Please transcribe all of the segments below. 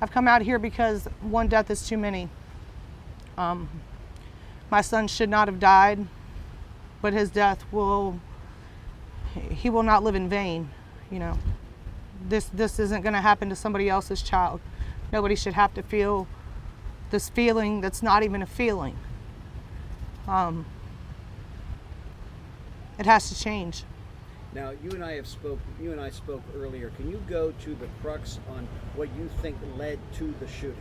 I've come out here because one death is too many. My son should not have died, but his death he will not live in vain. You know, this isn't going to happen to somebody else's child. Nobody should have to feel this feeling that's not even a feeling. It has to change. Now, you and I spoke earlier. Can you go to the crux on what you think led to the shooting?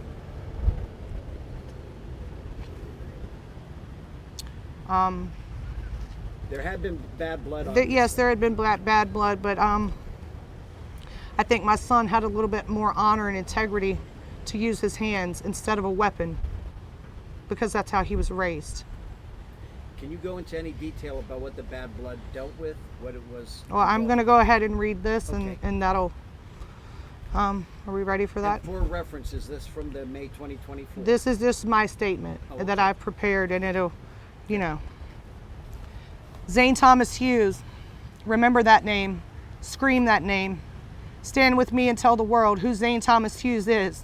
There had been bad blood on Yes, there had been bad blood, but I think my son had a little bit more honor and integrity to use his hands instead of a weapon, because that's how he was raised. Can you go into any detail about what the bad blood dealt with, what it was? Well, I'm going to go ahead and read this, okay. and that'll, are we ready for that? And for reference, is this from the May 2024? This is just my statement that I've prepared, and it'll, you know. Zane Thomas Hughes, remember that name, scream that name. Stand with me and tell the world who Zane Thomas Hughes is.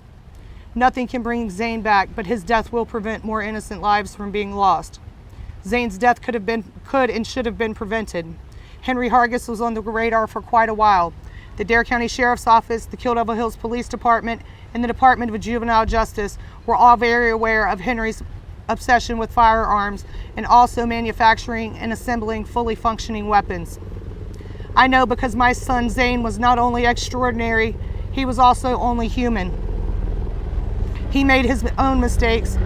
Nothing can bring Zayn back, but his death will prevent more innocent lives from being lost. Zayn's death could and should have been prevented. Henry Hargis was on the radar for quite a while. The Dare County Sheriff's Office, the Kill Devil Hills Police Department, and the Department of Juvenile Justice were all very aware of Henry's obsession with firearms and also manufacturing and assembling fully functioning weapons. I know because my son Zayn was not only extraordinary, he was also only human. He made his own mistakes.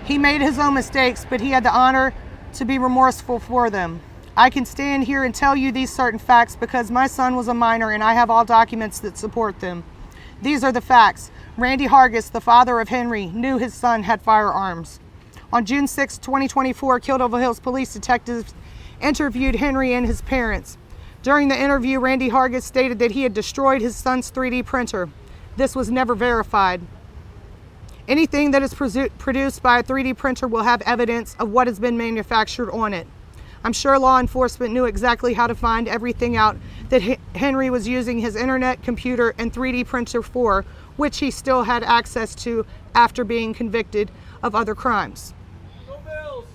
He made his own mistakes, but he had the honor to be remorseful for them. I can stand here and tell you these certain facts because my son was a minor and I have all documents that support them. These are the facts. Randy Hargis, the father of Henry, knew his son had firearms. On June 6, 2024, Kill Devil Hills police detectives interviewed Henry and his parents. During the interview, Randy Hargis stated that he had destroyed his son's 3D printer. This was never verified. Anything that is produced by a 3D printer will have evidence of what has been manufactured on it. I'm sure law enforcement knew exactly how to find everything out that Henry was using his internet, computer, and 3D printer for, which he still had access to after being convicted of other crimes. Go Bills!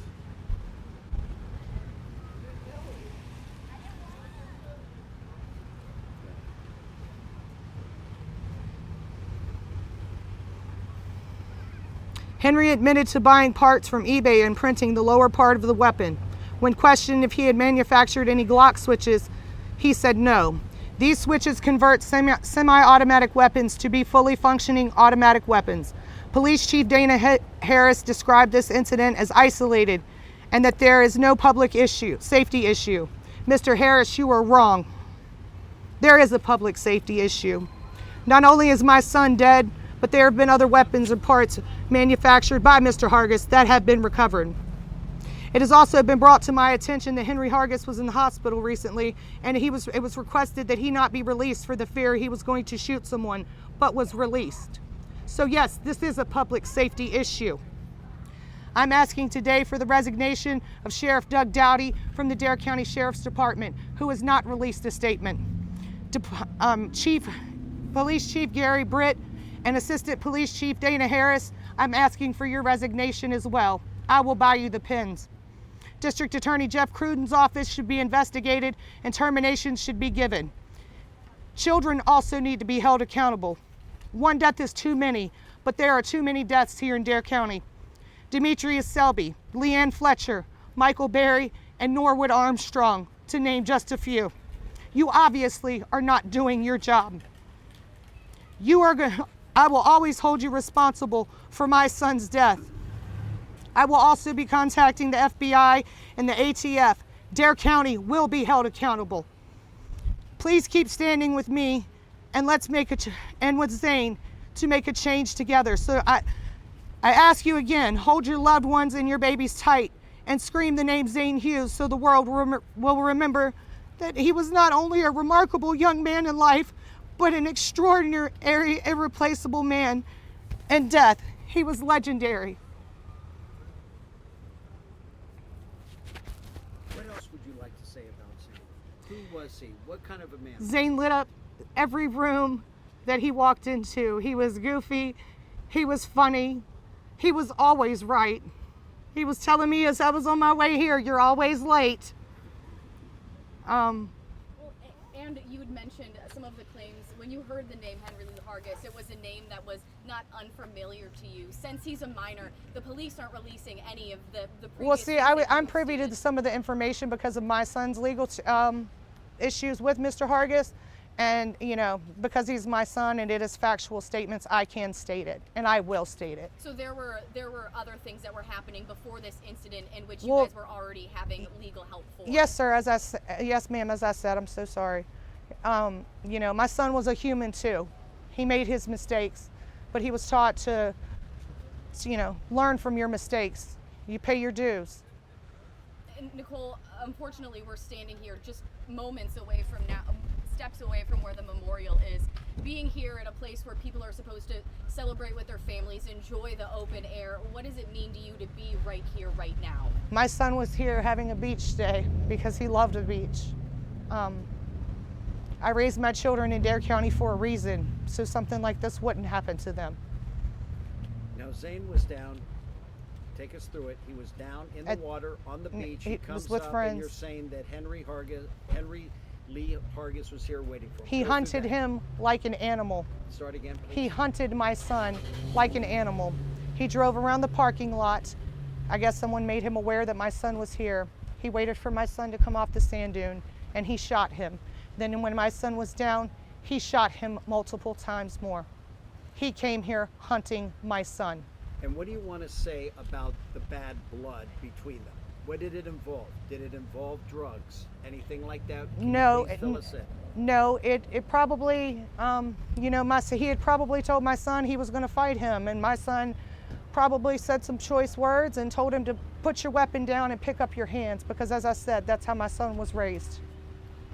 Henry admitted to buying parts from eBay and printing the lower part of the weapon. When questioned if he had manufactured any Glock switches, he said no. These switches convert semi-automatic weapons to be fully functioning automatic weapons. Police Chief Dana Harris described this incident as isolated and that there is no public safety issue. Mr. Harris, you are wrong. There is a public safety issue. Not only is my son dead, but there have been other weapons and parts manufactured by Mr. Hargis that have been recovered. It has also been brought to my attention that Henry Hargis was in the hospital recently, and it was requested that he not be released for the fear he was going to shoot someone, but was released. So yes, this is a public safety issue. I'm asking today for the resignation of Sheriff Doug Dowdy from the Dare County Sheriff's Department, who has not released a statement. Police Chief Gary Britt and Assistant Police Chief Dana Harris, I'm asking for your resignation as well. I will buy you the pins. District Attorney Jeff Cruden's office should be investigated and terminations should be given. Children also need to be held accountable. One death is too many, but there are too many deaths here in Dare County. Demetrius Selby, Leanne Fletcher, Michael Berry, and Norwood Armstrong, to name just a few. You obviously are not doing your job. I will always hold you responsible for my son's death. I will also be contacting the FBI and the ATF. Dare County will be held accountable. Please keep standing with me and let's make and with Zayn to make a change together. So I ask you again, hold your loved ones and your babies tight and scream the name Zane Hughes so the world will remember that he was not only a remarkable young man in life, but an extraordinary, irreplaceable man. In death, he was legendary. Who was he? What kind of a man? Zayn lit up every room that he walked into. He was goofy. He was funny. He was always right. He was telling me as I was on my way here, "You're always late." Well, and you had mentioned some of the claims. When you heard the name Henry Lee Hargis, it was a name that was not unfamiliar to you. Since he's a minor, the police aren't releasing any of the previous Well, see, things that I'm you've privy to seen. some of the information because of my son's legal issues with Mr. Hargis. And, you know, because he's my son and it is factual statements, I can state it, and I will state it. So there were other things that were happening before this incident in which Well, you guys were already having legal help for. Yes, sir. Yes, ma'am. As I said, I'm so sorry. You know, my son was a human too. He made his mistakes, but he was taught to, you know, learn from your mistakes. You pay your dues. And Nicole, unfortunately, we're standing here just moments away from now, steps away from where the memorial is. Being here at a place where people are supposed to celebrate with their families, enjoy the open air, what does it mean to you to be right here, right now? My son was here having a beach day because he loved the beach. I raised my children in Dare County for a reason, so something like this wouldn't happen to them. Now, Zane was down. Take us through it. He was down in the water on the beach. He he comes was with up, friends. and you're saying that Henry Lee Hargis was here waiting for him. He Go through hunted that. him like an animal. Start again, please. He hunted my son like an animal. He drove around the parking lot. I guess someone made him aware that my son was here. He waited for my son to come off the sand dune and he shot him. Then when my son was down, he shot him multiple times more. He came here hunting my son. And what do you want to say about the bad blood between them? What did it involve? Did it involve drugs? Anything like that? Can you No, please fill us in? No, it probably, you know, he had probably told my son he was going to fight him, and my son probably said some choice words and told him to put your weapon down and pick up your hands, because as I said, that's how my son was raised.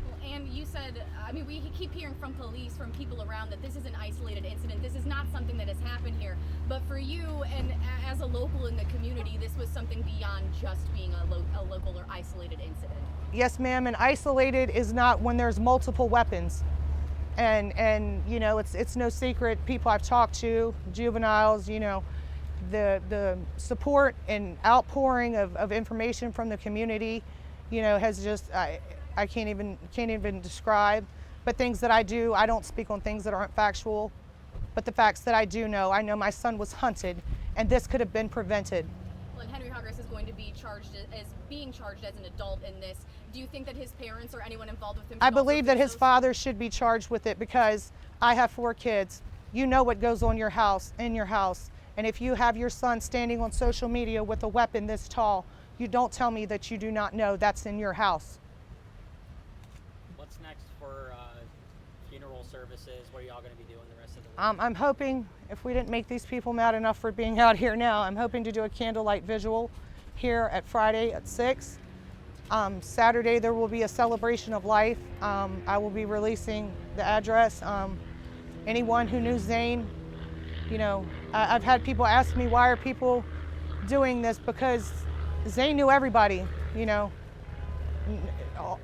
Well, and you said, I mean, we keep hearing from police, from people around, that this is an isolated incident. This is not something that has happened here. But for you, and as a local in the community, this was something beyond just being a local or isolated incident. Yes, ma'am, and isolated is not when there's multiple weapons. And you know, it's no secret, people I've talked to, juveniles, you know, the support and outpouring of information from the community, you know, has just, I can't even describe. But things that I do, I don't speak on things that aren't factual. But the facts that I do know, I know my son was hunted, and this could have been prevented. Well, and Henry Hargis is going to be being charged as an adult in this. Do you think that his parents or anyone involved with him? I believe that his father should be charged with it, because I have 4 kids. You know what goes on in your house. And if you have your son standing on social media with a weapon this tall, you don't tell me that you do not know that's in your house. What's next for funeral services? What are y'all going to be doing the rest of the week? I'm hoping, if we didn't make these people mad enough for being out here now, I'm hoping to do a candlelight visual here at Friday at 6. Saturday there will be a celebration of life. I will be releasing the address. Anyone who knew Zayn, you know, I've had people ask me, why are people doing this? Because Zayn knew everybody, you know.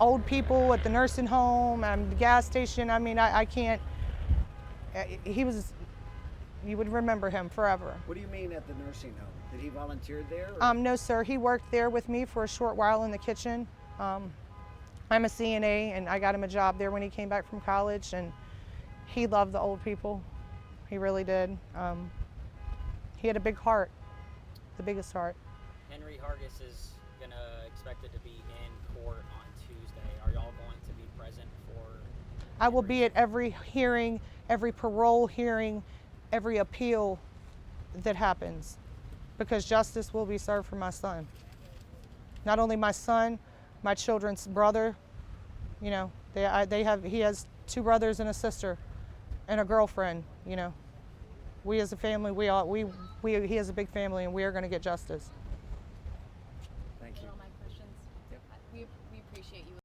Old people at the nursing home, the gas station. I mean, I can't, you would remember him forever. What do you mean at the nursing home? Did he volunteer there? Or? No, sir. He worked there with me for a short while in the kitchen. I'm a CNA, and I got him a job there when he came back from college, and he loved the old people. He really did. He had a big heart, the biggest heart. Henry Hargis is expected to be in court on Tuesday. Are y'all going to be present for? I will be at every hearing, every parole hearing, every appeal that happens, because justice will be served for my son. Not only my son, my children's brother. You know, he has 2 brothers and a sister, and a girlfriend. You know, we as a family, he has a big family, and we are going to get justice.